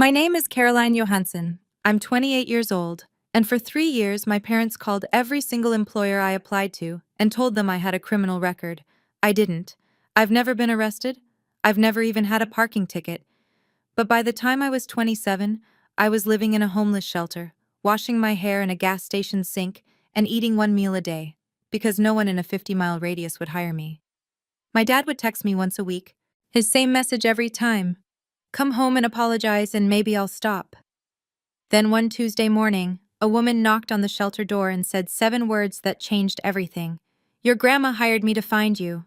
My name is Caroline Johansson. I'm 28 years old, and for 3 years my parents called every single employer I applied to and told them I had a criminal record. I didn't. I've never been arrested. I've never even had a parking ticket. But by the time I was 27, I was living in a homeless shelter, washing my hair in a gas station sink, and eating one meal a day, because no one in a 50-mile radius would hire me. My dad would text me once a week, his same message every time. Come home and apologize and maybe I'll stop. Then one Tuesday morning, a woman knocked on the shelter door and said 7 words that changed everything. Your grandma hired me to find you.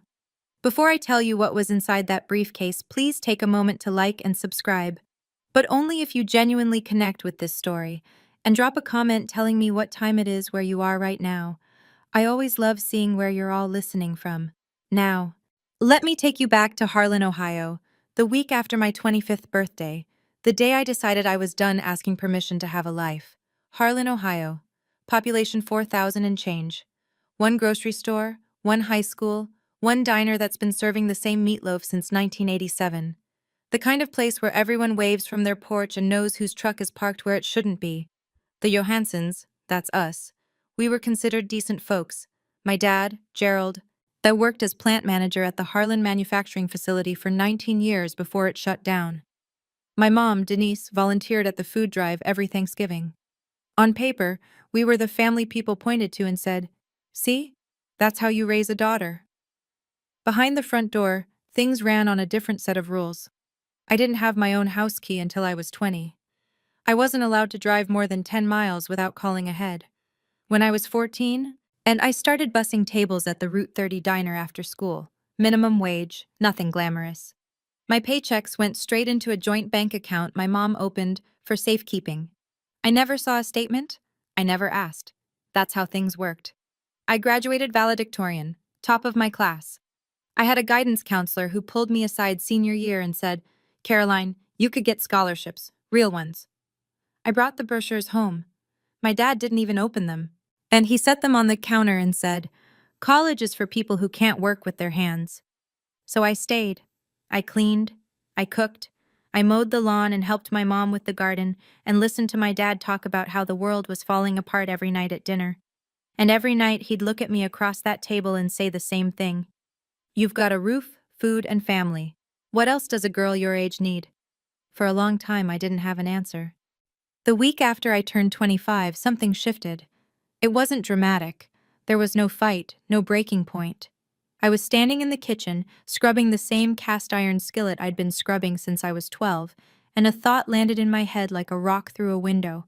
Before I tell you what was inside that briefcase, please take a moment to like and subscribe. But only if you genuinely connect with this story, and drop a comment telling me what time it is where you are right now. I always love seeing where you're all listening from. Now, let me take you back to Harlan, Ohio, the week after my 25th birthday, the day I decided I was done asking permission to have a life. Harlan, Ohio. Population 4,000 and change. One grocery store, one high school, one diner that's been serving the same meatloaf since 1987. The kind of place where everyone waves from their porch and knows whose truck is parked where it shouldn't be. The Johanssons, that's us. We were considered decent folks. My dad, Gerald, that worked as plant manager at the Harlan manufacturing facility for 19 years before it shut down. My mom, Denise, volunteered at the food drive every Thanksgiving. On paper, we were the family people pointed to and said, "See? That's how you raise a daughter." Behind the front door, things ran on a different set of rules. I didn't have my own house key until I was 20. I wasn't allowed to drive more than 10 miles without calling ahead. When I was 14, and I started bussing tables at the Route 30 diner after school. Minimum wage, nothing glamorous. My paychecks went straight into a joint bank account my mom opened for safekeeping. I never saw a statement. I never asked. That's how things worked. I graduated valedictorian, top of my class. I had a guidance counselor who pulled me aside senior year and said, "Caroline, you could get scholarships, real ones." I brought the brochures home. My dad didn't even open them. And he set them on the counter and said, "College is for people who can't work with their hands." So I stayed. I cleaned. I cooked. I mowed the lawn and helped my mom with the garden and listened to my dad talk about how the world was falling apart every night at dinner. And every night he'd look at me across that table and say the same thing. "You've got a roof, food, and family. What else does a girl your age need?" For a long time I didn't have an answer. The week after I turned 25, something shifted. It wasn't dramatic. There was no fight, no breaking point. I was standing in the kitchen, scrubbing the same cast-iron skillet I'd been scrubbing since I was 12, and a thought landed in my head like a rock through a window.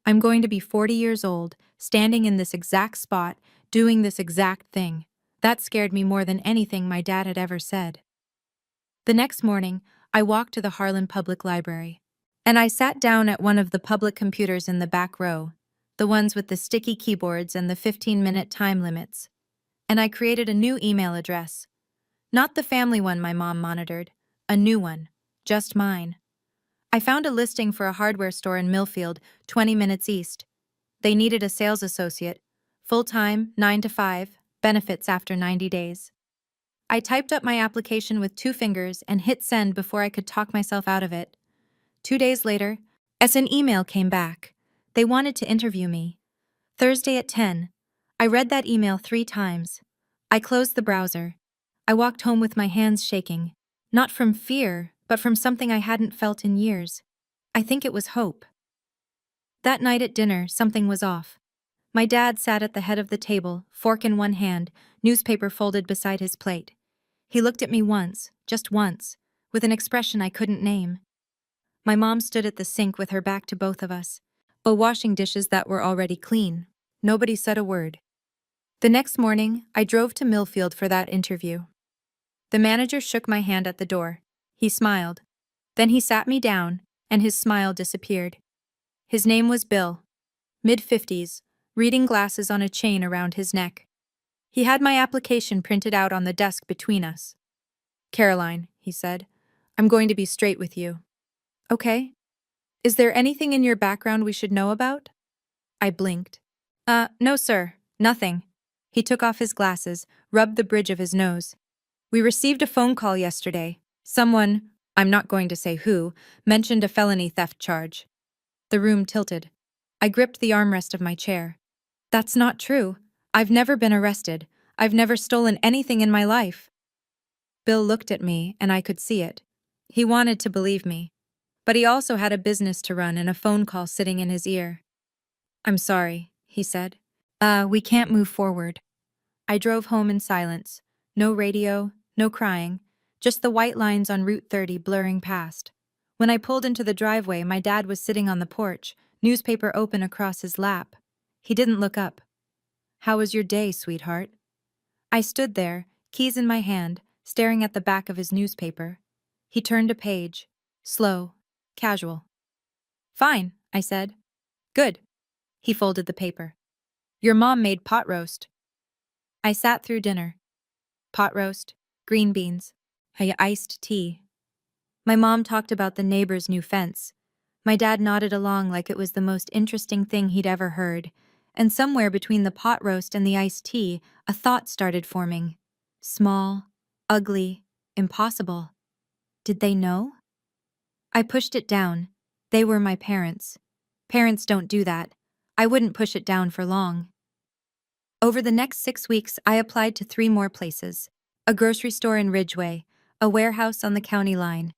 I'm going to be 40 years old, standing in this exact spot, doing this exact thing. That scared me more than anything my dad had ever said. The next morning, I walked to the Harlan Public Library. And I sat down at one of the public computers in the back row, the ones with the sticky keyboards and the 15-minute time limits. And I created a new email address. Not the family one my mom monitored, a new one, just mine. I found a listing for a hardware store in Millfield, 20 minutes east. They needed a sales associate, full-time, 9 to 5, benefits after 90 days. I typed up my application with 2 fingers and hit send before I could talk myself out of it. 2 days later, as an email came back, they wanted to interview me. Thursday at 10. I read that email 3 times. I closed the browser. I walked home with my hands shaking, not from fear, but from something I hadn't felt in years. I think it was hope. That night at dinner, something was off. My dad sat at the head of the table, fork in one hand, newspaper folded beside his plate. He looked at me once, just once, with an expression I couldn't name. My mom stood at the sink with her back to both of us, washing dishes that were already clean. Nobody said a word. The next morning, I drove to Millfield for that interview. The manager shook my hand at the door. He smiled. Then he sat me down, and his smile disappeared. His name was Bill. Mid-50s, reading glasses on a chain around his neck. He had my application printed out on the desk between us. "Caroline," he said, "I'm going to be straight with you." "Okay. Is there anything in your background we should know about?" I blinked. No sir, nothing." He took off his glasses, rubbed the bridge of his nose. "We received a phone call yesterday. Someone I'm not going to say who, mentioned a felony theft charge. The room tilted. I gripped the armrest of my chair. That's not true. I've never been arrested. I've never stolen anything in my life. Bill looked at me, and I could see it. He wanted to believe me. But he also had a business to run and a phone call sitting in his ear. I'm sorry, he said. We can't move forward. I drove home in silence. No radio, no crying, just the white lines on Route 30 blurring past. When I pulled into the driveway, my dad was sitting on the porch, newspaper open across his lap. He didn't look up. How was your day, sweetheart? I stood there, keys in my hand, staring at the back of his newspaper. He turned a page. Slow. Casual. Fine, I said. Good. He folded the paper. Your mom made pot roast. I sat through dinner. Pot roast, green beans, iced tea. My mom talked about the neighbor's new fence. My dad nodded along like it was the most interesting thing he'd ever heard, and somewhere between the pot roast and the iced tea, a thought started forming. Small, ugly, impossible. Did they know? I pushed it down. They were my parents. Parents don't do that. I wouldn't push it down for long. Over the next 6 weeks, I applied to 3 more places. A grocery store in Ridgeway, a warehouse on the county line,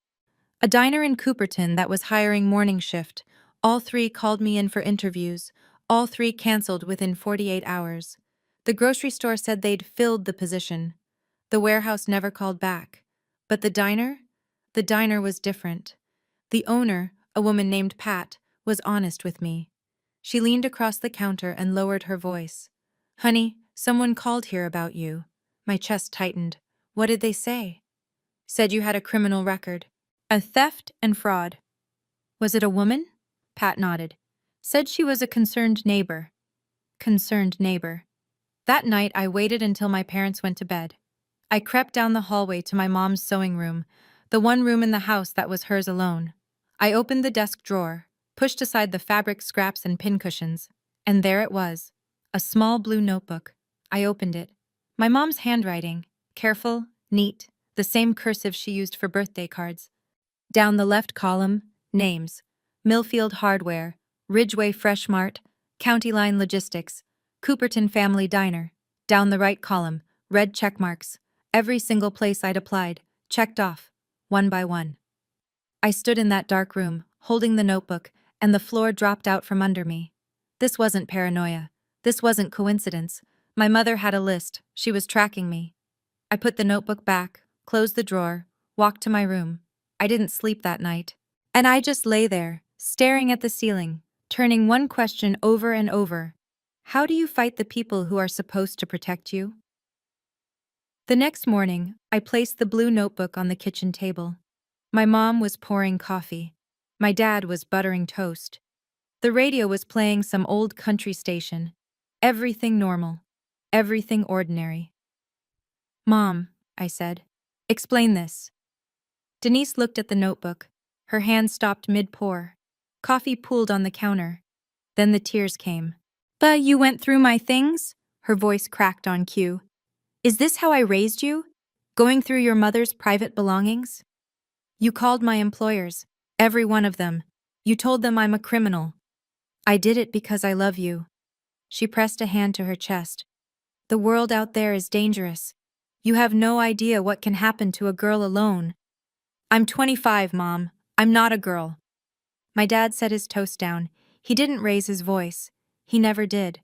a diner in Cooperton that was hiring morning shift. All 3 called me in for interviews. All 3 canceled within 48 hours. The grocery store said they'd filled the position. The warehouse never called back. But the diner? The diner was different. The owner, a woman named Pat, was honest with me. She leaned across the counter and lowered her voice. Honey, someone called here about you. My chest tightened. What did they say? Said you had a criminal record. A theft and fraud. Was it a woman? Pat nodded. Said she was a concerned neighbor. Concerned neighbor. That night, I waited until my parents went to bed. I crept down the hallway to my mom's sewing room, the one room in the house that was hers alone. I opened the desk drawer, pushed aside the fabric scraps and pincushions, and there it was. A small blue notebook. I opened it. My mom's handwriting, careful, neat, the same cursive she used for birthday cards. Down the left column, names. Millfield Hardware, Ridgeway Fresh Mart, County Line Logistics, Cooperton Family Diner. Down the right column, red check marks. Every single place I'd applied, checked off, one by one. I stood in that dark room, holding the notebook, and the floor dropped out from under me. This wasn't paranoia. This wasn't coincidence. My mother had a list. She was tracking me. I put the notebook back, closed the drawer, walked to my room. I didn't sleep that night. And I just lay there, staring at the ceiling, turning one question over and over. How do you fight the people who are supposed to protect you? The next morning, I placed the blue notebook on the kitchen table. My mom was pouring coffee. My dad was buttering toast. The radio was playing some old country station. Everything normal. Everything ordinary. Mom, I said, explain this. Denise looked at the notebook. Her hand stopped mid-pour. Coffee pooled on the counter. Then the tears came. But you went through my things? Her voice cracked on cue. Is this how I raised you? Going through your mother's private belongings? You called my employers, every one of them. You told them I'm a criminal. I did it because I love you. She pressed a hand to her chest. The world out there is dangerous. You have no idea what can happen to a girl alone. I'm 25, Mom. I'm not a girl. My dad set his toast down. He didn't raise his voice. He never did.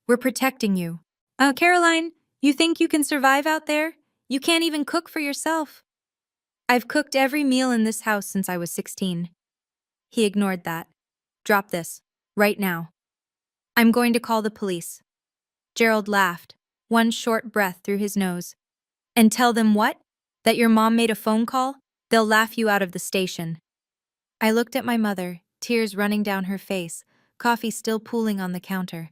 We're protecting you. Oh, Caroline, you think you can survive out there? You can't even cook for yourself. I've cooked every meal in this house since I was 16. He ignored that. Drop this. Right now. I'm going to call the police. Gerald laughed, one short breath through his nose. And tell them what? That your mom made a phone call? They'll laugh you out of the station. I looked at my mother, tears running down her face, coffee still pooling on the counter.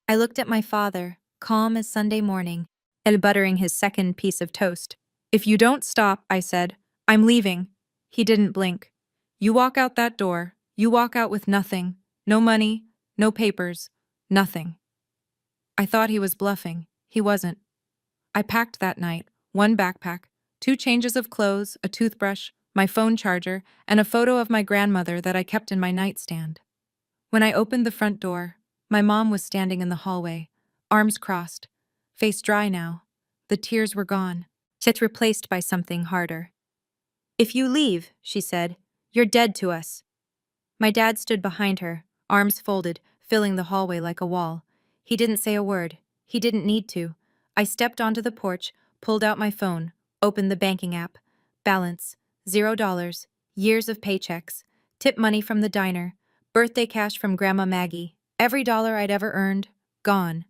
I looked at my father, calm as Sunday morning, and buttering his second piece of toast. If you don't stop, I said, I'm leaving. He didn't blink. You walk out that door. You walk out with nothing. No money, no papers, nothing. I thought he was bluffing. He wasn't. I packed that night, one backpack, 2 changes of clothes, a toothbrush, my phone charger, and a photo of my grandmother that I kept in my nightstand. When I opened the front door, my mom was standing in the hallway, arms crossed, face dry now. The tears were gone, yet replaced by something harder. "If you leave," she said, "you're dead to us." My dad stood behind her, arms folded, filling the hallway like a wall. He didn't say a word. He didn't need to. I stepped onto the porch, pulled out my phone, opened the banking app. Balance, $0, years of paychecks, tip money from the diner, birthday cash from Grandma Maggie, every dollar I'd ever earned, gone.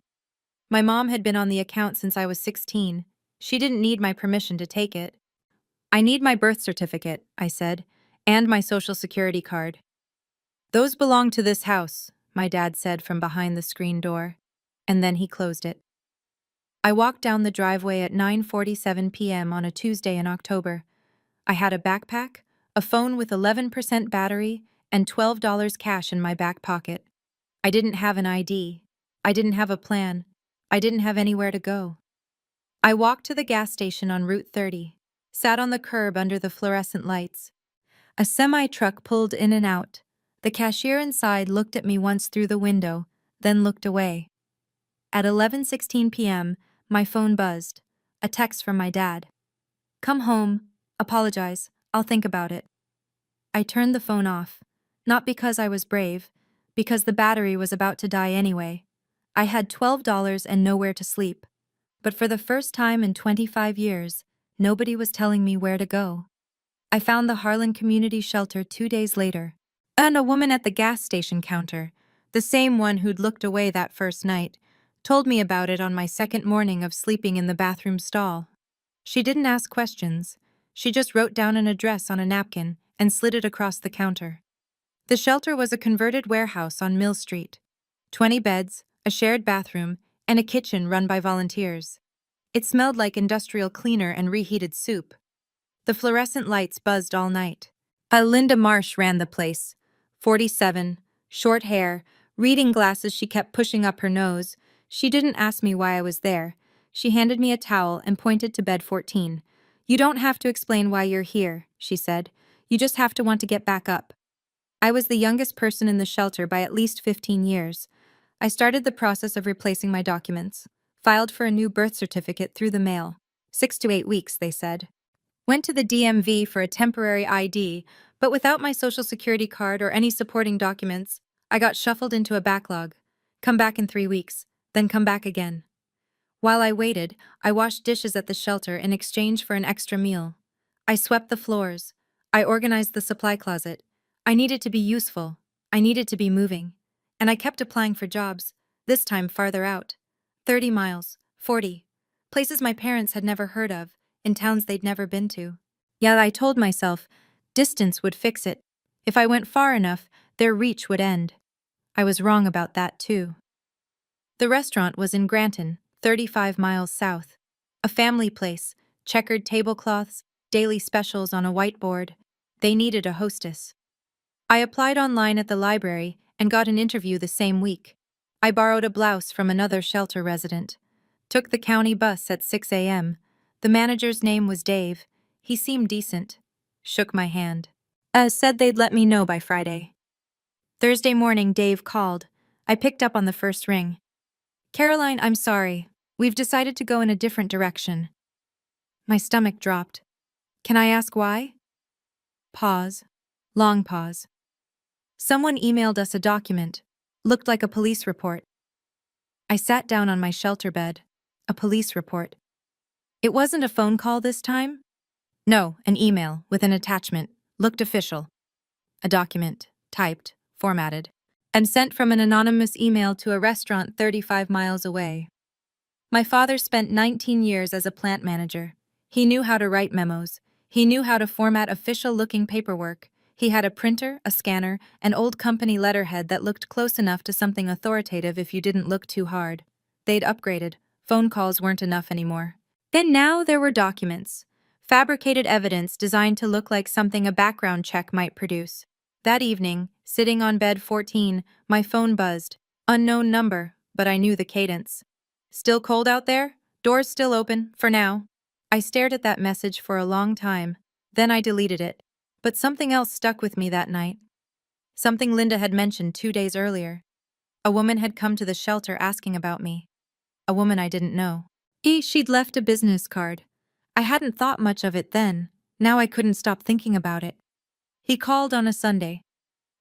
My mom had been on the account since I was 16. She didn't need my permission to take it. "I need my birth certificate," I said, "and my social security card." "Those belong to this house," my dad said from behind the screen door, and then he closed it. I walked down the driveway at 9:47 p.m. on a Tuesday in October. I had a backpack, a phone with 11% battery, and $12 cash in my back pocket. I didn't have an ID. I didn't have a plan. I didn't have anywhere to go. I walked to the gas station on Route 30, sat on the curb under the fluorescent lights. A semi-truck pulled in and out. The cashier inside looked at me once through the window, then looked away. At 11:16 p.m., my phone buzzed. A text from my dad. "Come home. Apologize. I'll think about it." I turned the phone off. Not because I was brave, because the battery was about to die anyway. I had $12 and nowhere to sleep. But for the first time in 25 years, nobody was telling me where to go. I found the Harlan Community Shelter 2 days later, and a woman at the gas station counter, the same one who'd looked away that first night, told me about it on my second morning of sleeping in the bathroom stall. She didn't ask questions. She just wrote down an address on a napkin and slid it across the counter. The shelter was a converted warehouse on Mill Street. 20 beds, a shared bathroom, and a kitchen run by volunteers. It smelled like industrial cleaner and reheated soup. The fluorescent lights buzzed all night. Linda Marsh ran the place. 47, short hair, reading glasses she kept pushing up her nose. She didn't ask me why I was there. She handed me a towel and pointed to bed 14. "You don't have to explain why you're here," she said. "You just have to want to get back up." I was the youngest person in the shelter by at least 15 years. I started the process of replacing my documents. Filed for a new birth certificate through the mail. 6 to 8 weeks, they said. Went to the DMV for a temporary ID, but without my social security card or any supporting documents, I got shuffled into a backlog. Come back in 3 weeks, then come back again. While I waited, I washed dishes at the shelter in exchange for an extra meal. I swept the floors. I organized the supply closet. I needed to be useful. I needed to be moving. And I kept applying for jobs, this time farther out. 30 miles, 40. Places my parents had never heard of, in towns they'd never been to. Yet I told myself, distance would fix it. If I went far enough, their reach would end. I was wrong about that too. The restaurant was in Granton, 35 miles south. A family place, checkered tablecloths, daily specials on a whiteboard. They needed a hostess. I applied online at the library and got an interview the same week. I borrowed a blouse from another shelter resident. Took the county bus at 6 a.m. The manager's name was Dave. He seemed decent. Shook my hand. Said they'd let me know by Friday. Thursday morning, Dave called. I picked up on the first ring. "Caroline, I'm sorry. We've decided to go in a different direction." My stomach dropped. "Can I ask why?" Pause. Long pause. "Someone emailed us a document. Looked like a police report." I sat down on my shelter bed. A police report. It wasn't a phone call this time? No, an email with an attachment. Looked official. A document, typed, formatted, and sent from an anonymous email to a restaurant 35 miles away. My father spent 19 years as a plant manager. He knew how to write memos. He knew how to format official-looking paperwork. He had a printer, a scanner, an old company letterhead that looked close enough to something authoritative if you didn't look too hard. They'd upgraded. Phone calls weren't enough anymore. Then now there were documents. Fabricated evidence designed to look like something a background check might produce. That evening, sitting on bed 14, my phone buzzed. Unknown number, but I knew the cadence. "Still cold out there? Doors still open, for now." I stared at that message for a long time. Then I deleted it. But something else stuck with me that night. Something Linda had mentioned 2 days earlier. A woman had come to the shelter asking about me. A woman I didn't know. She'd left a business card. I hadn't thought much of it then. Now I couldn't stop thinking about it. He called on a Sunday.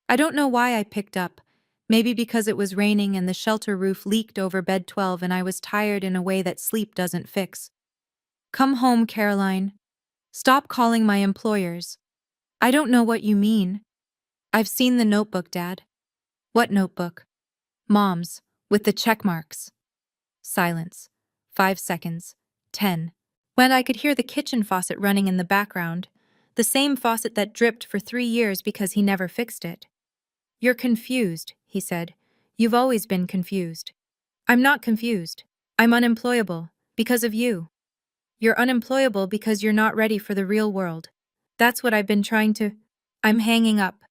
I don't know why I picked up. Maybe because it was raining and the shelter roof leaked over bed 12 and I was tired in a way that sleep doesn't fix. Come home, Caroline. Stop calling my employers. I don't know what you mean. I've seen the notebook, Dad. What notebook? Mom's, with the check marks. Silence. 5 seconds. 10. When I could hear the kitchen faucet running in the background, the same faucet that dripped for 3 years because he never fixed it. You're confused, he said. You've always been confused. I'm not confused. I'm unemployable, because of you. You're unemployable because you're not ready for the real world. That's what I've been trying to. I'm hanging up.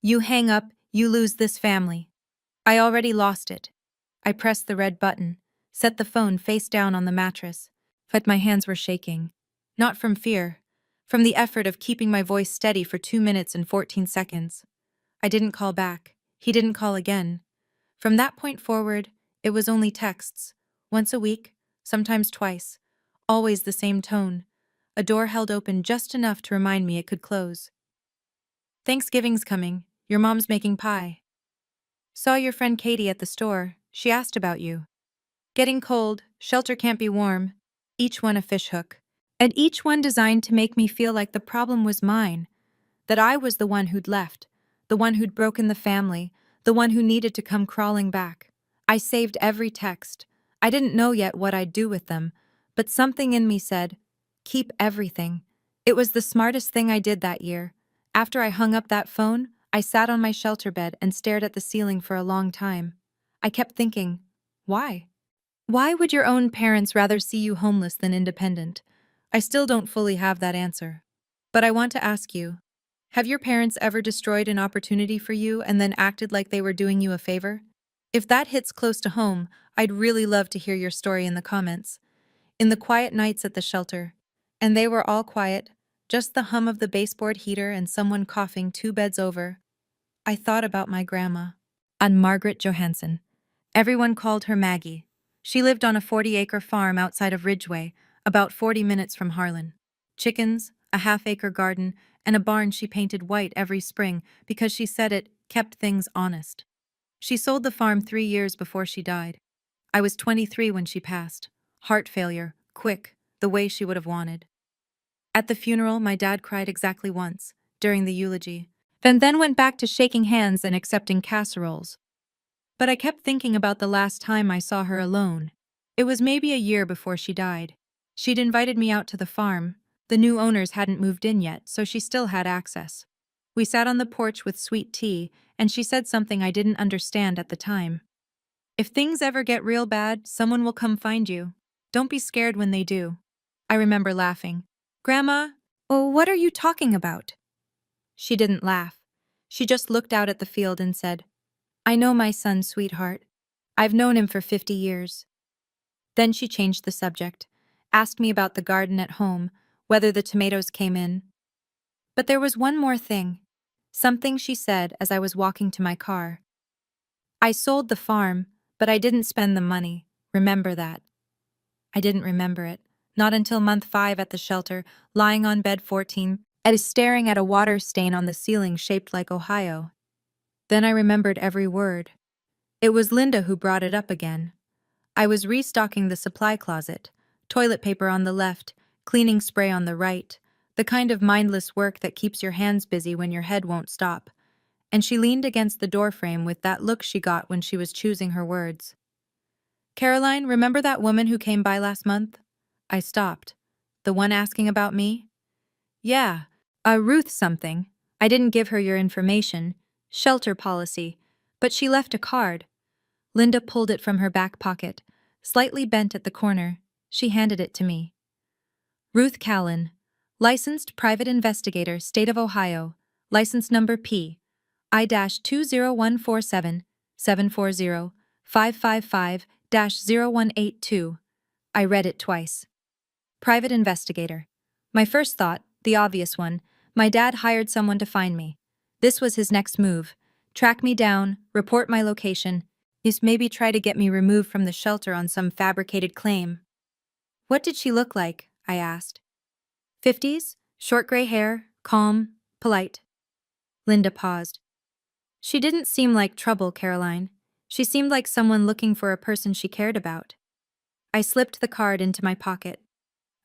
You hang up, you lose this family. I already lost it. I pressed the red button, set the phone face down on the mattress, but my hands were shaking. Not from fear, from the effort of keeping my voice steady for 2 minutes and 14 seconds. I didn't call back. He didn't call again. From that point forward, it was only texts. Once a week, sometimes twice. Always the same tone. A door held open just enough to remind me it could close. Thanksgiving's coming. Your mom's making pie. Saw your friend Katie at the store. She asked about you. Getting cold, shelter can't be warm. Each one a fishhook. And each one designed to make me feel like the problem was mine. That I was the one who'd left. The one who'd broken the family. The one who needed to come crawling back. I saved every text. I didn't know yet what I'd do with them, but something in me said, keep everything. It was the smartest thing I did that year. After I hung up that phone, I sat on my shelter bed and stared at the ceiling for a long time. I kept thinking, why? Why would your own parents rather see you homeless than independent? I still don't fully have that answer. But I want to ask you, have your parents ever destroyed an opportunity for you and then acted like they were doing you a favor? If that hits close to home, I'd really love to hear your story in the comments. In the quiet nights at the shelter, and they were all quiet, just the hum of the baseboard heater and someone coughing 2 beds over, I thought about my grandma, Aunt Margaret Johansson. Everyone called her Maggie. She lived on a 40-acre farm outside of Ridgeway, about 40 minutes from Harlan. Chickens, a half-acre garden, and a barn she painted white every spring because she said it kept things honest. She sold the farm 3 years before she died. I was 23 when she passed. Heart failure, quick, the way she would have wanted. At the funeral, my dad cried exactly once, during the eulogy, then went back to shaking hands and accepting casseroles. But I kept thinking about the last time I saw her alone. It was maybe a year before she died. She'd invited me out to the farm. The new owners hadn't moved in yet, so she still had access. We sat on the porch with sweet tea, and she said something I didn't understand at the time. If things ever get real bad, someone will come find you. Don't be scared when they do. I remember laughing. Grandma, oh, what are you talking about? She didn't laugh. She just looked out at the field and said, I know my son, sweetheart. I've known him for 50 years. Then she changed the subject, asked me about the garden at home, whether the tomatoes came in. But there was one more thing. Something she said as I was walking to my car. I sold the farm, but I didn't spend the money. Remember that. I didn't remember it. Not until month 5 at the shelter, lying on bed 14, and staring at a water stain on the ceiling shaped like Ohio. Then I remembered every word. It was Linda who brought it up again. I was restocking the supply closet, toilet paper on the left, cleaning spray on the right, the kind of mindless work that keeps your hands busy when your head won't stop. And she leaned against the doorframe with that look she got when she was choosing her words. Caroline, remember that woman who came by last month? I stopped. The one asking about me? Yeah, Ruth something. I didn't give her your information. Shelter policy. But she left a card. Linda pulled it from her back pocket, slightly bent at the corner. She handed it to me. Ruth Callan, licensed private investigator, State of Ohio, license number P. I-20147-740-555-0182. I read it twice. Private investigator. My first thought, the obvious one, My dad hired someone to find me. This was his next move. Track me down, report my location, is maybe try to get me removed from the shelter on some fabricated claim. What did she look like? I asked. 50s, short gray hair, calm, polite. Linda paused. She didn't seem like trouble, Caroline. She seemed like someone looking for a person she cared about. I slipped the card into my pocket.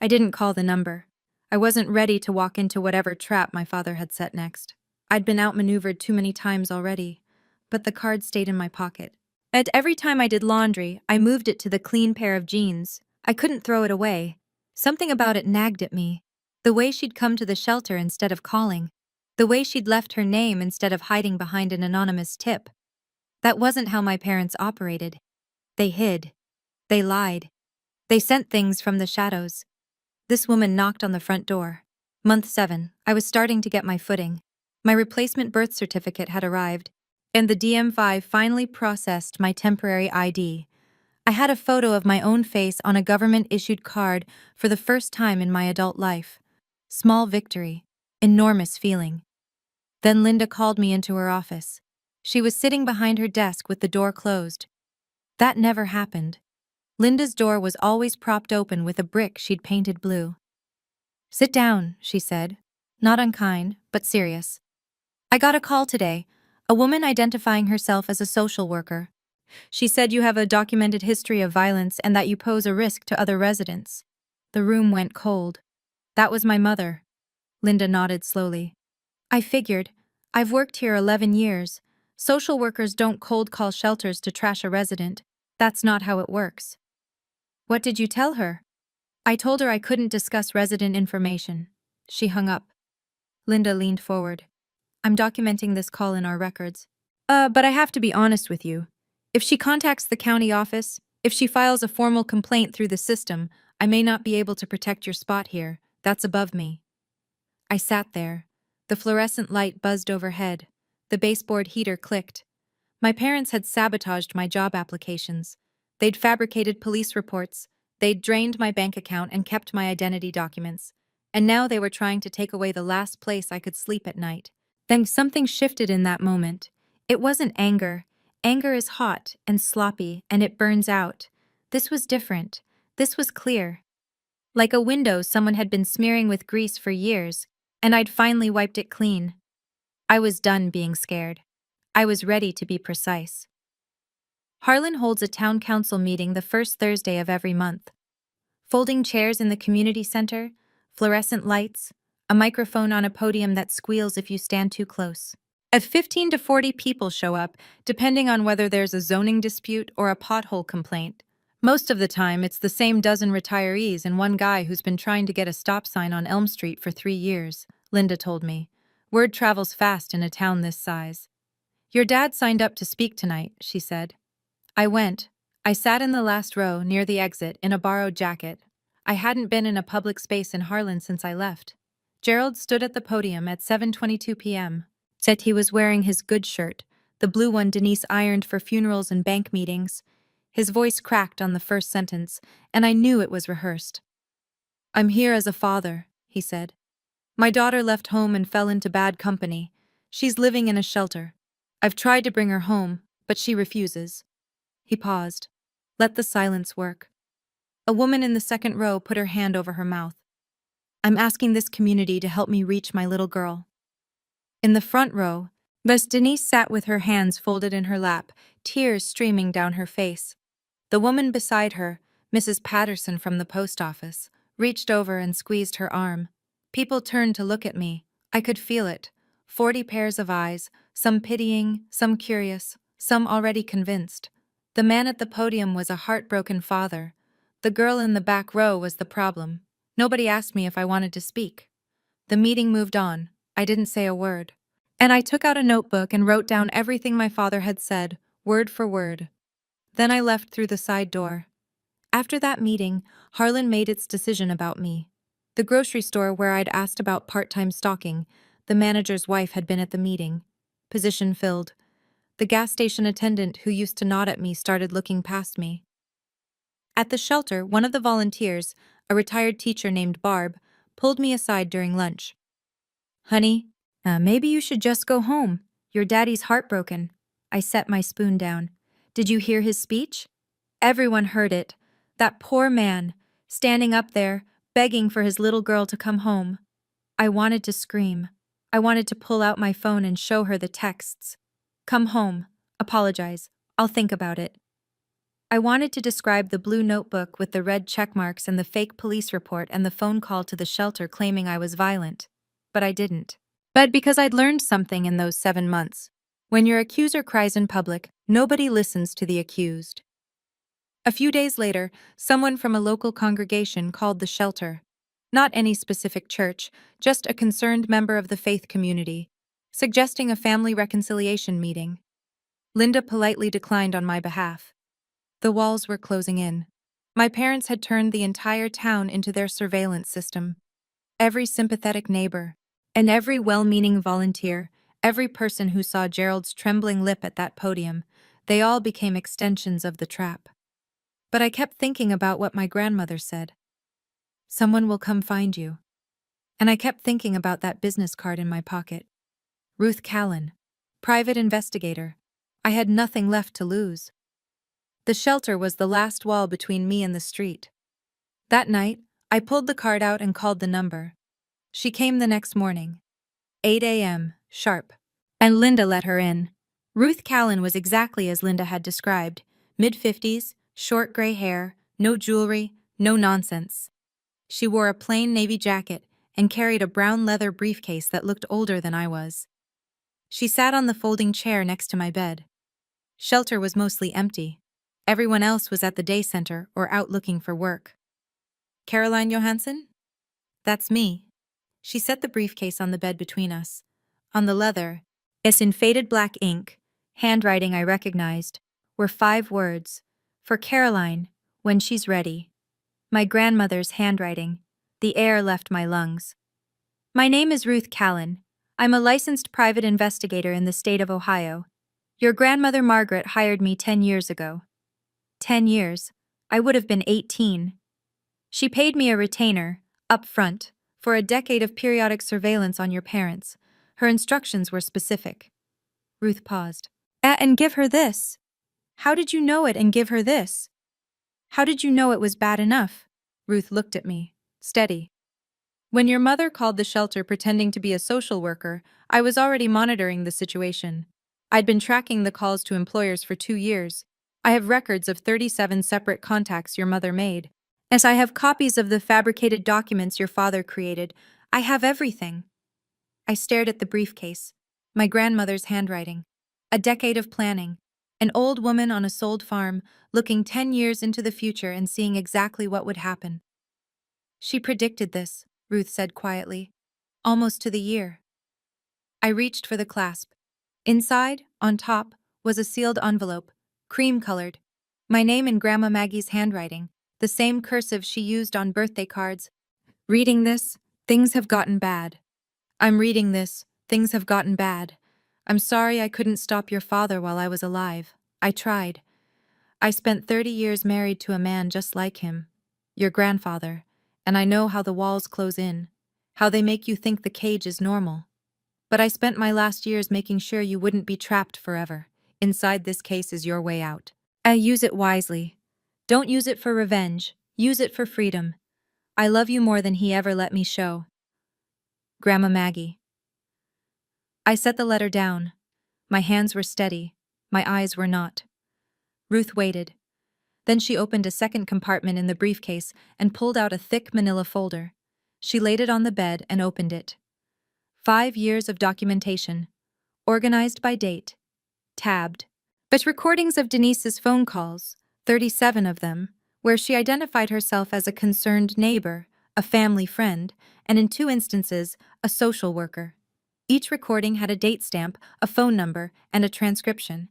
I didn't call the number. I wasn't ready to walk into whatever trap my father had set next. I'd been outmaneuvered too many times already, but the card stayed in my pocket. And every time I did laundry, I moved it to the clean pair of jeans. I couldn't throw it away. Something about it nagged at me. The way she'd come to the shelter instead of calling. The way she'd left her name instead of hiding behind an anonymous tip. That wasn't how my parents operated. They hid. They lied. They sent things from the shadows. This woman knocked on the front door. Month 7, I was starting to get my footing. My replacement birth certificate had arrived, and the DM5 finally processed my temporary ID. I had a photo of my own face on a government-issued card for the first time in my adult life. Small victory. Enormous feeling. Then Linda called me into her office. She was sitting behind her desk with the door closed. That never happened. Linda's door was always propped open with a brick she'd painted blue. "Sit down," she said, not unkind, but serious. "I got a call today, a woman identifying herself as a social worker. She said you have a documented history of violence and that you pose a risk to other residents." The room went cold. "That was my mother." Linda nodded slowly. "I figured. I've worked here 11 years. Social workers don't cold call shelters to trash a resident. That's not how it works." "What did you tell her?" "I told her I couldn't discuss resident information." She hung up. Linda leaned forward. "I'm documenting this call in our records. But I have to be honest with you. If she contacts the county office, if she files a formal complaint through the system, I may not be able to protect your spot here. That's above me." I sat there. The fluorescent light buzzed overhead. The baseboard heater clicked. My parents had sabotaged my job applications. They'd fabricated police reports. They'd drained my bank account and kept my identity documents. And now they were trying to take away the last place I could sleep at night. Then something shifted in that moment. It wasn't anger. Anger is hot and sloppy, and it burns out. This was different. This was clear. Like a window someone had been smearing with grease for years, and I'd finally wiped it clean. I was done being scared. I was ready to be precise. Harlan holds a town council meeting the first Thursday of every month. Folding chairs in the community center, fluorescent lights, a microphone on a podium that squeals if you stand too close. 15 to 40 people show up, depending on whether there's a zoning dispute or a pothole complaint. Most of the time, it's the same dozen retirees and one guy who's been trying to get a stop sign on Elm Street for 3 years, Linda told me. Word travels fast in a town this size. "Your dad signed up to speak tonight," she said. I went. I sat in the last row, near the exit, in a borrowed jacket. I hadn't been in a public space in Harlan since I left. Gerald stood at the podium at 7:22 p.m. Said he was wearing his good shirt, the blue one Denise ironed for funerals and bank meetings. His voice cracked on the first sentence, and I knew it was rehearsed. "I'm here as a father," he said. "My daughter left home and fell into bad company. She's living in a shelter. I've tried to bring her home, but she refuses." He paused. Let the silence work. A woman in the second row put her hand over her mouth. "I'm asking this community to help me reach my little girl." In the front row, Miss Denise sat with her hands folded in her lap, tears streaming down her face. The woman beside her, Mrs. Patterson from the post office, reached over and squeezed her arm. People turned to look at me. I could feel it. 40 pairs of eyes, some pitying, some curious, some already convinced. The man at the podium was a heartbroken father. The girl in the back row was the problem. Nobody asked me if I wanted to speak. The meeting moved on. I didn't say a word. And I took out a notebook and wrote down everything my father had said, word for word. Then I left through the side door. After that meeting, Harlan made its decision about me. The grocery store where I'd asked about part-time stocking, the manager's wife had been at the meeting. Position filled. The gas station attendant who used to nod at me started looking past me. At the shelter, one of the volunteers, a retired teacher named Barb, pulled me aside during lunch. Honey, maybe you should just go home. Your daddy's heartbroken. I set my spoon down. Did you hear his speech? Everyone heard it. That poor man, standing up there, begging for his little girl to come home. I wanted to scream. I wanted to pull out my phone and show her the texts. Come home. Apologize. I'll think about it. I wanted to describe the blue notebook with the red check marks and the fake police report and the phone call to the shelter claiming I was violent. But I didn't. But because I'd learned something in those 7 months. When your accuser cries in public, nobody listens to the accused. A few days later, someone from a local congregation called the shelter. Not any specific church, just a concerned member of the faith community, suggesting a family reconciliation meeting. Linda politely declined on my behalf. The walls were closing in. My parents had turned the entire town into their surveillance system. Every sympathetic neighbor, and every well-meaning volunteer, every person who saw Gerald's trembling lip at that podium, they all became extensions of the trap. But I kept thinking about what my grandmother said. Someone will come find you. And I kept thinking about that business card in my pocket. Ruth Callan, private investigator. I had nothing left to lose. The shelter was the last wall between me and the street. That night, I pulled the card out and called the number. She came the next morning. 8 a.m., sharp. And Linda let her in. Ruth Callan was exactly as Linda had described. Mid-50s, short gray hair, no jewelry, no nonsense. She wore a plain navy jacket and carried a brown leather briefcase that looked older than I was. She sat on the folding chair next to my bed. Shelter was mostly empty. Everyone else was at the day center or out looking for work. Caroline Johansson? That's me. She set the briefcase on the bed between us. On the leather, as in faded black ink, handwriting I recognized, were 5 words. For Caroline, when she's ready. My grandmother's handwriting. The air left my lungs. My name is Ruth Callan. I'm a licensed private investigator in the state of Ohio. Your grandmother Margaret hired me 10 years ago. 10 years. I would have been 18. She paid me a retainer, up front, for a decade of periodic surveillance on your parents. Her instructions were specific. Ruth paused. And give her this. How did you know it and give her this? How did you know it was bad enough? Ruth looked at me, steady. When your mother called the shelter pretending to be a social worker, I was already monitoring the situation. I'd been tracking the calls to employers for 2 years. I have records of 37 separate contacts your mother made. As I have copies of the fabricated documents your father created, I have everything. I stared at the briefcase. My grandmother's handwriting. A decade of planning. An old woman on a sold farm, looking 10 years into the future and seeing exactly what would happen. She predicted this, Ruth said quietly. Almost to the year. I reached for the clasp. Inside, on top, was a sealed envelope, cream-colored. My name in Grandma Maggie's handwriting, the same cursive she used on birthday cards. Reading this, things have gotten bad. I'm reading this, things have gotten bad. I'm sorry I couldn't stop your father while I was alive. I tried. I spent 30 years married to a man just like him, your grandfather, and I know how the walls close in, how they make you think the cage is normal. But I spent my last years making sure you wouldn't be trapped forever. Inside this case is your way out. Use it wisely. Don't use it for revenge. Use it for freedom. I love you more than he ever let me show. Grandma Maggie. I set the letter down. My hands were steady. My eyes were not. Ruth waited. Then she opened a second compartment in the briefcase and pulled out a thick manila folder. She laid it on the bed and opened it. 5 years of documentation. Organized by date. Tabbed. But recordings of Denise's phone calls, 37 of them, where she identified herself as a concerned neighbor, a family friend, and in 2 instances, a social worker. Each recording had a date stamp, a phone number, and a transcription.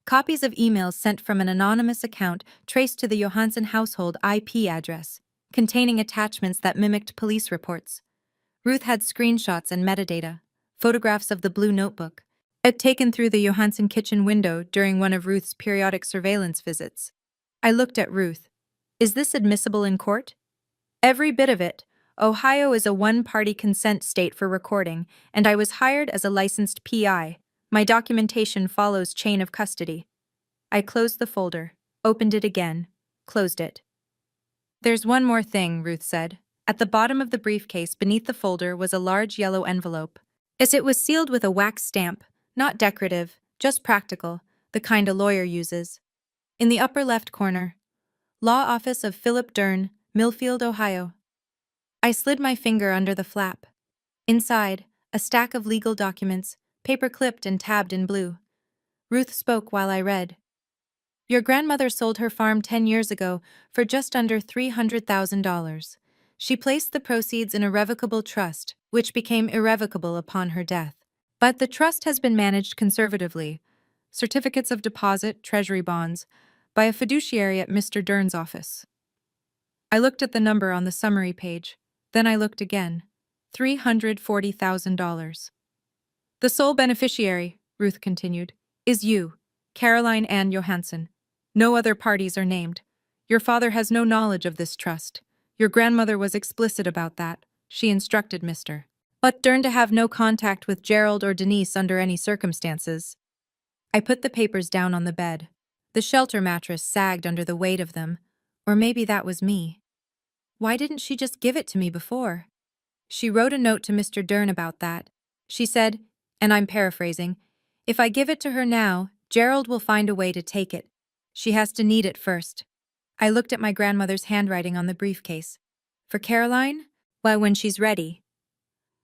Copies of emails sent from an anonymous account traced to the Johansson household IP address, containing attachments that mimicked police reports. Ruth had screenshots and metadata, photographs of the blue notebook, taken through the Johansson kitchen window during one of Ruth's periodic surveillance visits. I looked at Ruth. Is this admissible in court? Every bit of it, Ohio is a one-party consent state for recording, and I was hired as a licensed PI. My documentation follows chain of custody. I closed the folder, opened it again, closed it. There's one more thing, Ruth said. At the bottom of the briefcase beneath the folder was a large yellow envelope. As it was sealed with a wax stamp, not decorative, just practical, the kind a lawyer uses. In the upper left corner, Law Office of Philip Dern, Millfield, Ohio. I slid my finger under the flap. Inside, a stack of legal documents, paper-clipped and tabbed in blue. Ruth spoke while I read. Your grandmother sold her farm 10 years ago for just under $300,000. She placed the proceeds in a revocable trust, which became irrevocable upon her death. But the trust has been managed conservatively, certificates of deposit, treasury bonds, by a fiduciary at Mr. Dern's office. I looked at the number on the summary page. Then I looked again. $340,000. The sole beneficiary, Ruth continued, is you, Caroline Ann Johansson. No other parties are named. Your father has no knowledge of this trust. Your grandmother was explicit about that. She instructed Mr. But Dern to have no contact with Gerald or Denise under any circumstances. I put the papers down on the bed. The shelter mattress sagged under the weight of them. Or maybe that was me. Why didn't she just give it to me before? She wrote a note to Mr. Dern about that. She said, and I'm paraphrasing, if I give it to her now, Gerald will find a way to take it. She has to need it first. I looked at my grandmother's handwriting on the briefcase. For Caroline? Why, when she's ready.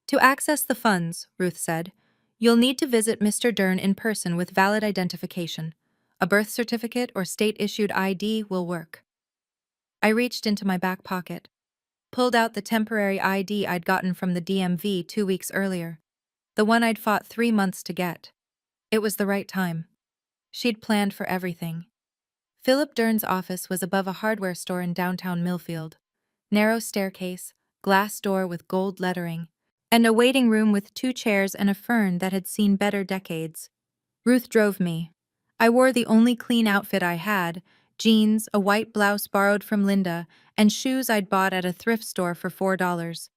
To access the funds, Ruth said, you'll need to visit Mr. Dern in person with valid identification. A birth certificate or state-issued ID will work. I reached into my back pocket, pulled out the temporary ID I'd gotten from the DMV 2 weeks earlier, the one I'd fought 3 months to get. It was the right time. She'd planned for everything. Philip Dern's office was above a hardware store in downtown Millfield. Narrow staircase, glass door with gold lettering, and a waiting room with 2 chairs and a fern that had seen better decades. Ruth drove me. I wore the only clean outfit I had, jeans, a white blouse borrowed from Linda, and shoes I'd bought at a thrift store for $4.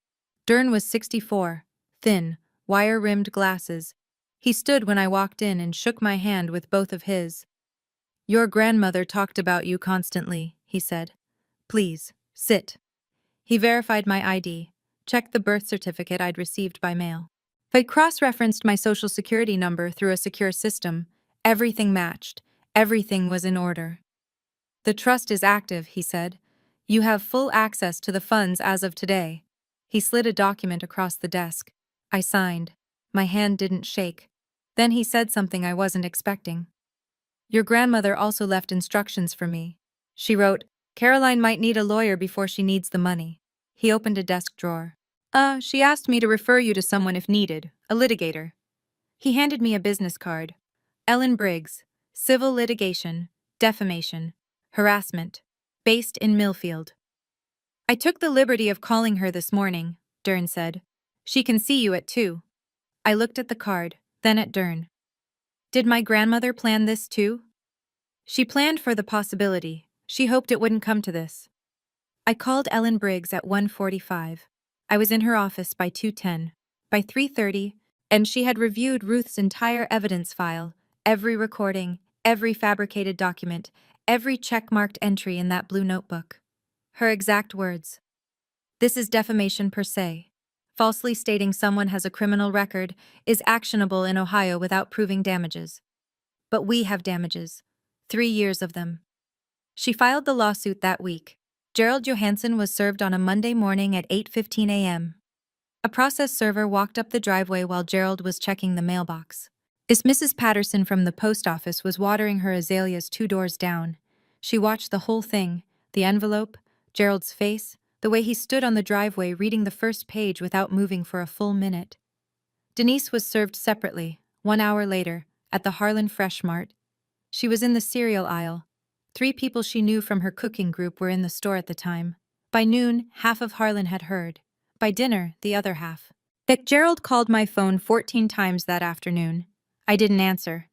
Dern was 64, thin, wire-rimmed glasses. He stood when I walked in and shook my hand with both of his. Your grandmother talked about you constantly, he said. Please, sit. He verified my ID, checked the birth certificate I'd received by mail. I'd cross-referenced my social security number through a secure system. Everything matched. Everything was in order. The trust is active, he said. You have full access to the funds as of today. He slid a document across the desk. I signed. My hand didn't shake. Then he said something I wasn't expecting. Your grandmother also left instructions for me. She wrote, Caroline might need a lawyer before she needs the money. He opened a desk drawer. She asked me to refer you to someone if needed, a litigator. He handed me a business card. Ellen Briggs, civil litigation, defamation, harassment, based in Millfield. I took the liberty of calling her this morning, Dern said. She can see you at 2. I looked at the card, then at Dern. Did my grandmother plan this too? She planned for the possibility. She hoped it wouldn't come to this. I called Ellen Briggs at 1:45. I was in her office by 2:10. By 3:30, and she had reviewed Ruth's entire evidence file, every recording, every fabricated document, every check-marked entry in that blue notebook. Her exact words. This is defamation per se. Falsely stating someone has a criminal record is actionable in Ohio without proving damages. But we have damages. 3 years of them. She filed the lawsuit that week. Gerald Johansson was served on a Monday morning at 8:15 a.m. A process server walked up the driveway while Gerald was checking the mailbox. Mrs. Patterson from the post office was watering her azaleas 2 doors down. She watched the whole thing, the envelope, Gerald's face, the way he stood on the driveway reading the first page without moving for a full minute. Denise was served separately, 1 hour later, at the Harlan Fresh Mart. She was in the cereal aisle. 3 people she knew from her cooking group were in the store at the time. By noon, half of Harlan had heard. By dinner, the other half. Gerald called my phone 14 times that afternoon. I didn't answer.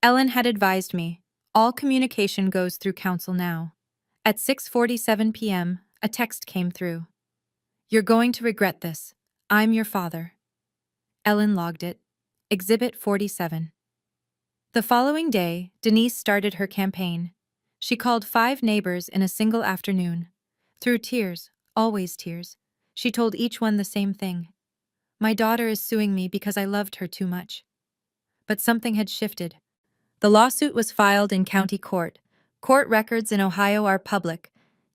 Ellen had advised me, all communication goes through counsel now. At 6:47 p.m., a text came through. You're going to regret this. I'm your father. Ellen logged it. Exhibit 47. The following day, Denise started her campaign. She called 5 neighbors in a single afternoon. Through tears, always tears, she told each one the same thing. My daughter is suing me because I loved her too much. But something had shifted. The lawsuit was filed in county court. Court records in Ohio are public,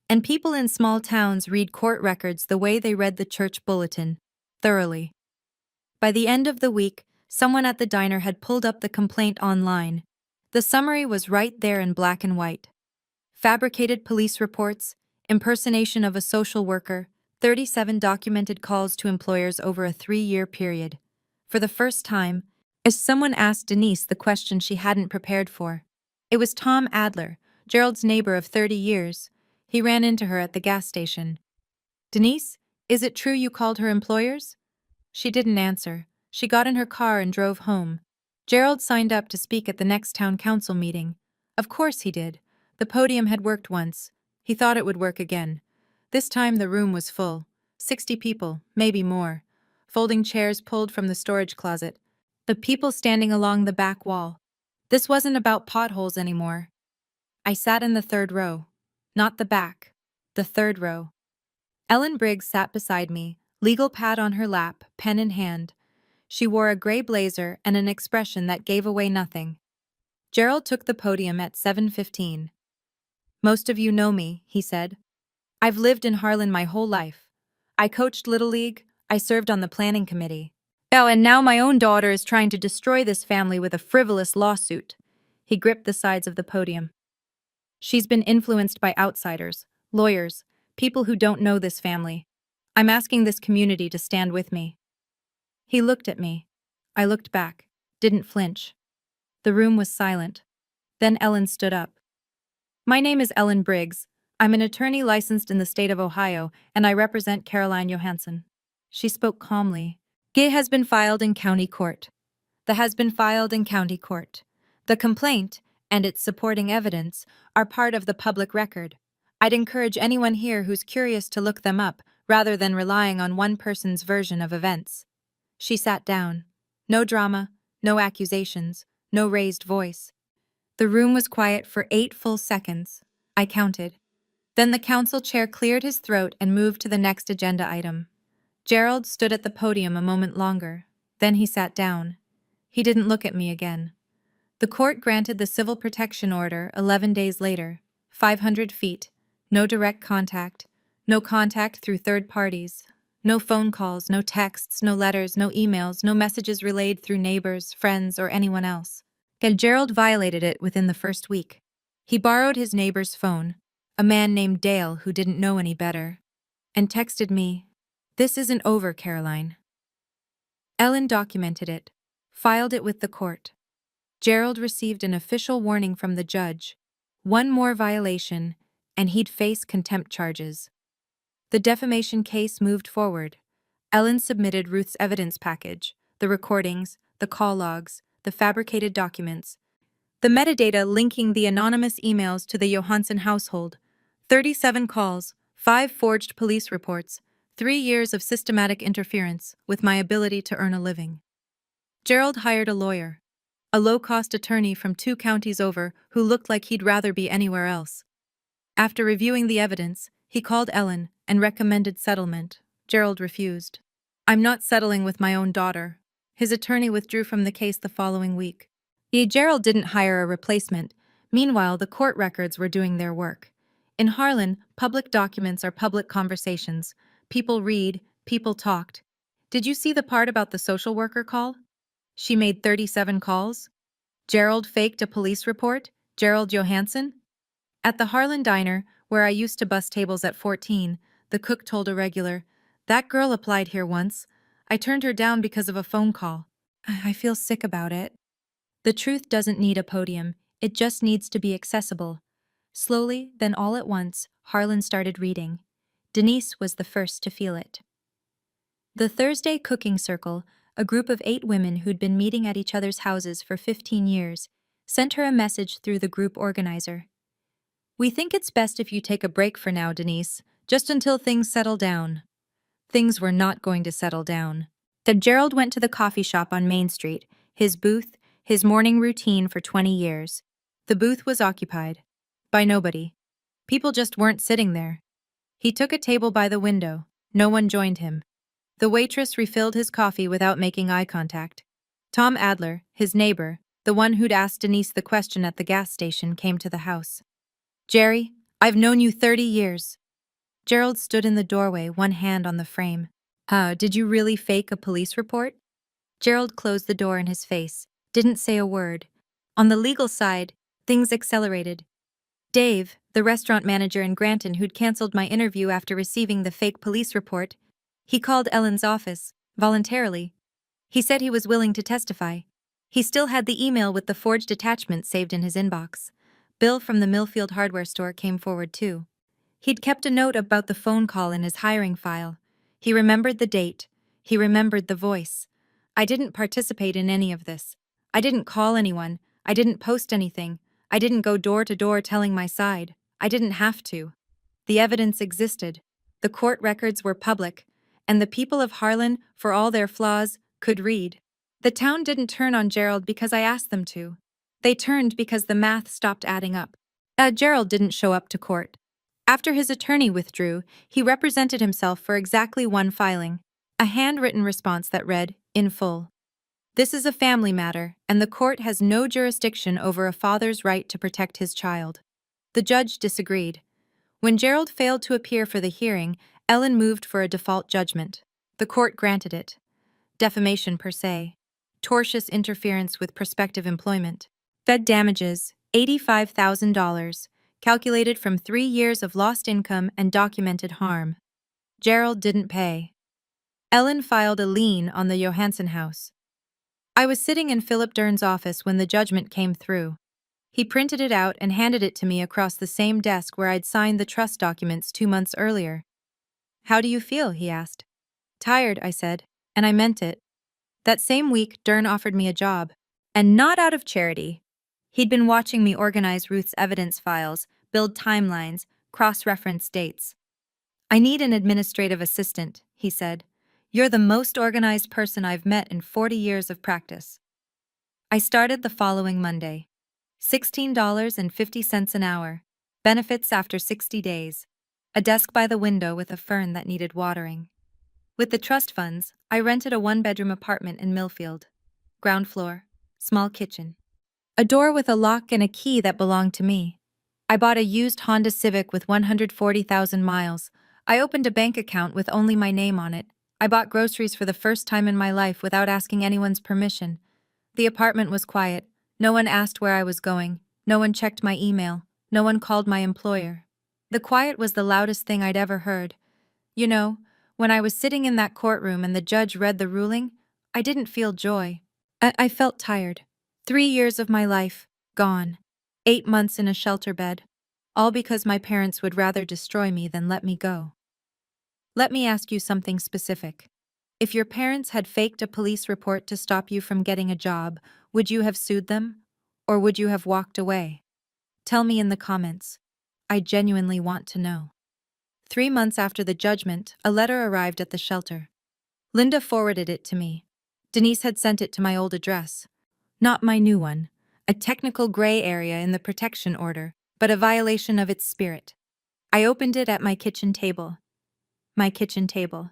and people in small towns read court records the way they read the church bulletin, thoroughly. By the end of the week, someone at the diner had pulled up the complaint online. The summary was right there in black and white. Fabricated police reports, impersonation of a social worker, 37 documented calls to employers over a 3-year period. For the first time, as someone asked Denise the question she hadn't prepared for. It was Tom Adler, Gerald's neighbor of 30 years. He ran into her at the gas station. Denise, is it true you called her employers? She didn't answer. She got in her car and drove home. Gerald signed up to speak at the next town council meeting. Of course he did. The podium had worked once. He thought it would work again. This time the room was full. 60 people, maybe more. Folding chairs pulled from the storage closet. The people standing along the back wall. This wasn't about potholes anymore. I sat in the 3rd row. Not the back. The 3rd row. Ellen Briggs sat beside me, legal pad on her lap, pen in hand. She wore a gray blazer and an expression that gave away nothing. Gerald took the podium at 7:15. Most of you know me, he said. I've lived in Harlan my whole life. I coached Little League, I served on the planning committee. Oh, and now my own daughter is trying to destroy this family with a frivolous lawsuit. He gripped the sides of the podium. She's been influenced by outsiders, lawyers, people who don't know this family. I'm asking this community to stand with me. He looked at me. I looked back, didn't flinch. The room was silent. Then Ellen stood up. My name is Ellen Briggs. I'm an attorney licensed in the state of Ohio, and I represent Caroline Johansson. She spoke calmly. It has been filed in county court. Has been filed in county court. The complaint and its supporting evidence are part of the public record. I'd encourage anyone here who's curious to look them up rather than relying on one person's version of events. She sat down. No drama, no accusations, no raised voice. The room was quiet for 8 full seconds. I counted. Then the council chair cleared his throat and moved to the next agenda item. Gerald stood at the podium a moment longer. Then he sat down. He didn't look at me again. The court granted the civil protection order 11 days later. 500 feet. No direct contact. No contact through third parties. No phone calls, no texts, no letters, no emails, no messages relayed through neighbors, friends, or anyone else. Gerald violated it within the first week. He borrowed his neighbor's phone, a man named Dale who didn't know any better, and texted me, "This isn't over, Caroline." Ellen documented it, filed it with the court. Gerald received an official warning from the judge. One more violation, and he'd face contempt charges. The defamation case moved forward. Ellen submitted Ruth's evidence package, the recordings, the call logs, the fabricated documents, the metadata linking the anonymous emails to the Johansson household, 37 calls, 5 forged police reports, 3 years of systematic interference with my ability to earn a living. Gerald hired a lawyer, a low-cost attorney from 2 counties over who looked like he'd rather be anywhere else. After reviewing the evidence, he called Ellen and recommended settlement. Gerald refused. I'm not settling with my own daughter. His attorney withdrew from the case the following week. Gerald didn't hire a replacement. Meanwhile, the court records were doing their work. In Harlan, public documents are public conversations. People read, people talked. Did you see the part about the social worker call? She made 37 calls. Gerald faked a police report. Gerald Johansson? At the Harlan Diner, where I used to bus tables at 14, the cook told a regular, "That girl applied here once. I turned her down because of a phone call. I feel sick about it." The truth doesn't need a podium, it just needs to be accessible. Slowly, then all at once, Harlan started reading. Denise was the first to feel it. The Thursday Cooking Circle, a group of 8 women who'd been meeting at each other's houses for 15 years, sent her a message through the group organizer. "We think it's best if you take a break for now, Denise, just until things settle down." things were not going to settle down. Gerald went to the coffee shop on Main Street, his booth, his morning routine for 20 years. The booth was occupied. By nobody. People just weren't sitting there. He took a table by the window. No one joined him. The waitress refilled his coffee without making eye contact. Tom Adler, his neighbor, the one who'd asked Denise the question at the gas station, came to the house. "Jerry, I've known you 30 years. Gerald stood in the doorway, one hand on the frame. Did you really fake a police report? Gerald closed the door in his face, didn't say a word. On the legal side, things accelerated. Dave, the restaurant manager in Granton who'd canceled my interview after receiving the fake police report, he called Ellen's office, voluntarily. He said he was willing to testify. He still had the email with the forged attachment saved in his inbox. Bill from the Millfield hardware store came forward too. He'd kept a note about the phone call in his hiring file. He remembered the date. He remembered the voice. I didn't participate in any of this. I didn't call anyone. I didn't post anything. I didn't go door to door telling my side. I didn't have to. The evidence existed. The court records were public. And the people of Harlan, for all their flaws, could read. The town didn't turn on Gerald because I asked them to. They turned because the math stopped adding up. Gerald didn't show up to court. After his attorney withdrew, he represented himself for exactly one filing, a handwritten response that read, in full. This is a family matter, and the court has no jurisdiction over a father's right to protect his child. The judge disagreed. When Gerald failed to appear for the hearing, Ellen moved for a default judgment. The court granted it. Defamation per se. Tortious interference with prospective employment. Fed damages, $85,000. Calculated from 3 years of lost income and documented harm. Gerald didn't pay. Ellen filed a lien on the Johansson house. I was sitting in Philip Dern's office when the judgment came through. He printed it out and handed it to me across the same desk where I'd signed the trust documents 2 months earlier. "How do you feel?" he asked. "Tired," I said, and I meant it. That same week, Dern offered me a job, and not out of charity. He'd been watching me organize Ruth's evidence files, build timelines, cross-reference dates. "I need an administrative assistant," he said. "You're the most organized person I've met in 40 years of practice." I started the following Monday. $16.50 an hour. Benefits after 60 days. A desk by the window with a fern that needed watering. With the trust funds, I rented a 1-bedroom apartment in Millfield. Ground floor, small kitchen. A door with a lock and a key that belonged to me. I bought a used Honda Civic with 140,000 miles. I opened a bank account with only my name on it. I bought groceries for the first time in my life without asking anyone's permission. The apartment was quiet. No one asked where I was going. No one checked my email. No one called my employer. The quiet was the loudest thing I'd ever heard. You know, when I was sitting in that courtroom and the judge read the ruling, I didn't feel joy. I felt tired. 3 years of my life, gone. 8 months in a shelter bed. All because my parents would rather destroy me than let me go. Let me ask you something specific. If your parents had faked a police report to stop you from getting a job, would you have sued them? Or would you have walked away? Tell me in the comments. I genuinely want to know. 3 months after the judgment, a letter arrived at the shelter. Linda forwarded it to me. Denise had sent it to my old address. Not my new one. A technical gray area in the protection order, but a violation of its spirit. I opened it at my kitchen table. My kitchen table.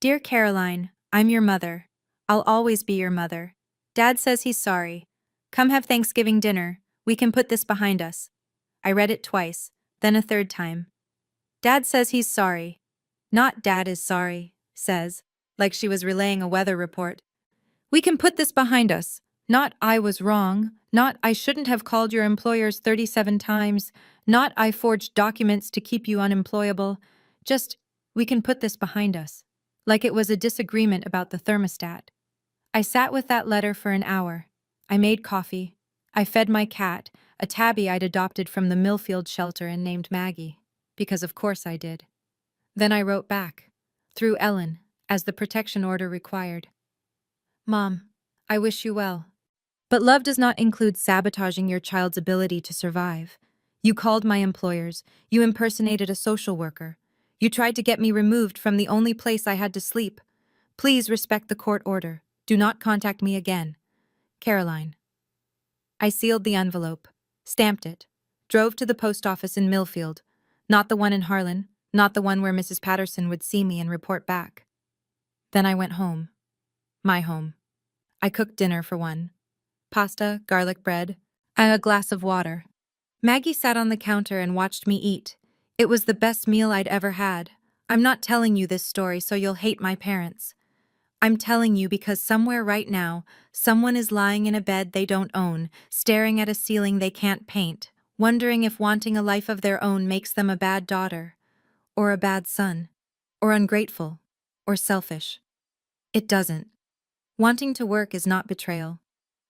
Dear Caroline, I'm your mother. I'll always be your mother. Dad says he's sorry. Come have Thanksgiving dinner. We can put this behind us. I read it twice, then a third time. Dad says he's sorry. Not Dad is sorry, says, like she was relaying a weather report. We can put this behind us. Not I was wrong. Not I shouldn't have called your employers 37 times. Not I forged documents to keep you unemployable. Just, we can put this behind us. Like it was a disagreement about the thermostat. I sat with that letter for an hour. I made coffee. I fed my cat, a tabby I'd adopted from the Millfield shelter and named Maggie. Because of course I did. Then I wrote back, through Ellen, as the protection order required. Mom, I wish you well. But love does not include sabotaging your child's ability to survive. You called my employers. You impersonated a social worker. You tried to get me removed from the only place I had to sleep. Please respect the court order. Do not contact me again. Caroline. I sealed the envelope, stamped it, drove to the post office in Millfield, not the one in Harlan, not the one where Mrs. Patterson would see me and report back. Then I went home. My home. I cooked dinner for one. Pasta, garlic bread, and a glass of water. Maggie sat on the counter and watched me eat. It was the best meal I'd ever had. I'm not telling you this story so you'll hate my parents. I'm telling you because somewhere right now, someone is lying in a bed they don't own, staring at a ceiling they can't paint, wondering if wanting a life of their own makes them a bad daughter, or a bad son, or ungrateful, or selfish. It doesn't. Wanting to work is not betrayal.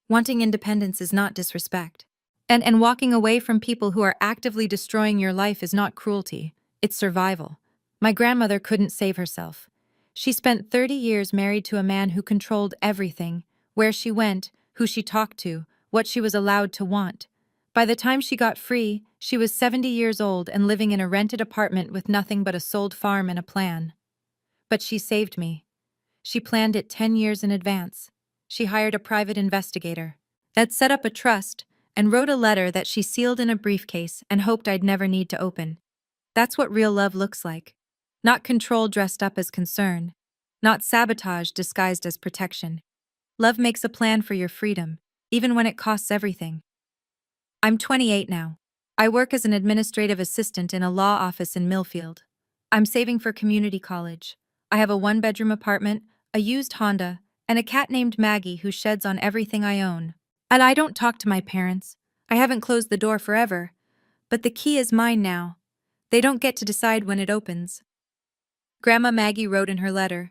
Wanting independence is not disrespect. And walking away from people who are actively destroying your life is not cruelty, it's survival. My grandmother couldn't save herself. She spent 30 years married to a man who controlled everything, where she went, who she talked to, what she was allowed to want. By the time she got free, she was 70 years old and living in a rented apartment with nothing but a sold farm and a plan. But she saved me. She planned it 10 years in advance. She hired a private investigator that set up a trust and wrote a letter that she sealed in a briefcase and hoped I'd never need to open. That's what real love looks like. Not control dressed up as concern. Not sabotage disguised as protection. Love makes a plan for your freedom, even when it costs everything. I'm 28 now. I work as an administrative assistant in a law office in Millfield. I'm saving for community college. I have a one-bedroom apartment, a used Honda, and a cat named Maggie who sheds on everything I own. And I don't talk to my parents. I haven't closed the door forever. But the key is mine now. They don't get to decide when it opens. Grandma Maggie wrote in her letter,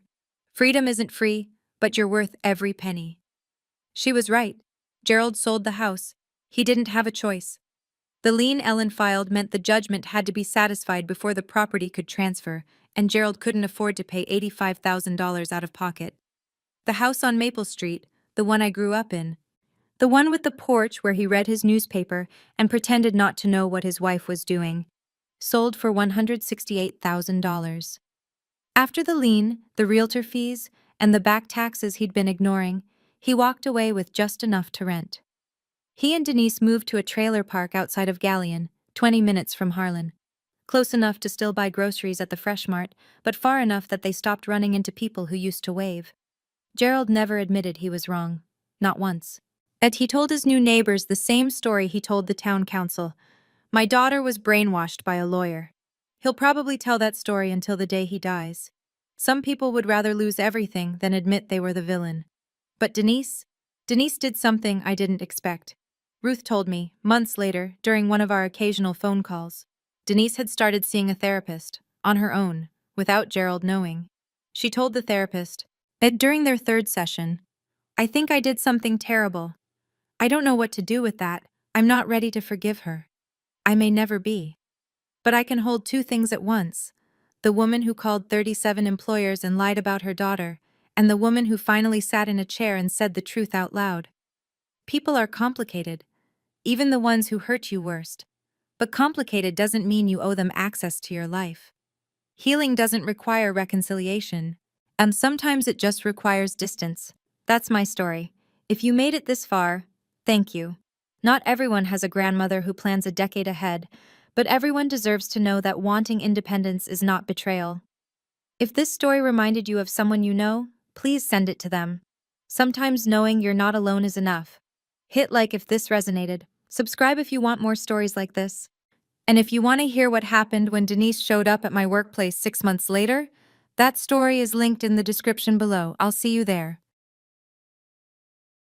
"Freedom isn't free, but you're worth every penny." She was right. Gerald sold the house. He didn't have a choice. The lien Ellen filed meant the judgment had to be satisfied before the property could transfer, and Gerald couldn't afford to pay $85,000 out of pocket. The house on Maple Street, the one I grew up in, the one with the porch where he read his newspaper and pretended not to know what his wife was doing, sold for $168,000. After the lien, the realtor fees, and the back taxes he'd been ignoring, he walked away with just enough to rent. He and Denise moved to a trailer park outside of Galleon, 20 minutes from Harlan. Close enough to still buy groceries at the Fresh Mart, but far enough that they stopped running into people who used to wave. Gerald never admitted he was wrong. Not once. And he told his new neighbors the same story he told the town council. My daughter was brainwashed by a lawyer. He'll probably tell that story until the day he dies. Some people would rather lose everything than admit they were the villain. But Denise did something I didn't expect. Ruth told me, months later, during one of our occasional phone calls. Denise had started seeing a therapist, on her own, without Gerald knowing. She told the therapist that during their third session, "I think I did something terrible. I don't know what to do with that. I'm not ready to forgive her. I may never be. But I can hold two things at once. The woman who called 37 employers and lied about her daughter, and the woman who finally sat in a chair and said the truth out loud. People are complicated, even the ones who hurt you worst. But complicated doesn't mean you owe them access to your life. Healing doesn't require reconciliation, and sometimes it just requires distance. That's my story. If you made it this far, thank you. Not everyone has a grandmother who plans a decade ahead, but everyone deserves to know that wanting independence is not betrayal. If this story reminded you of someone you know, please send it to them. Sometimes knowing you're not alone is enough. Hit like if this resonated. Subscribe if you want more stories like this. And if you want to hear what happened when Denise showed up at my workplace 6 months later, that story is linked in the description below. I'll see you there.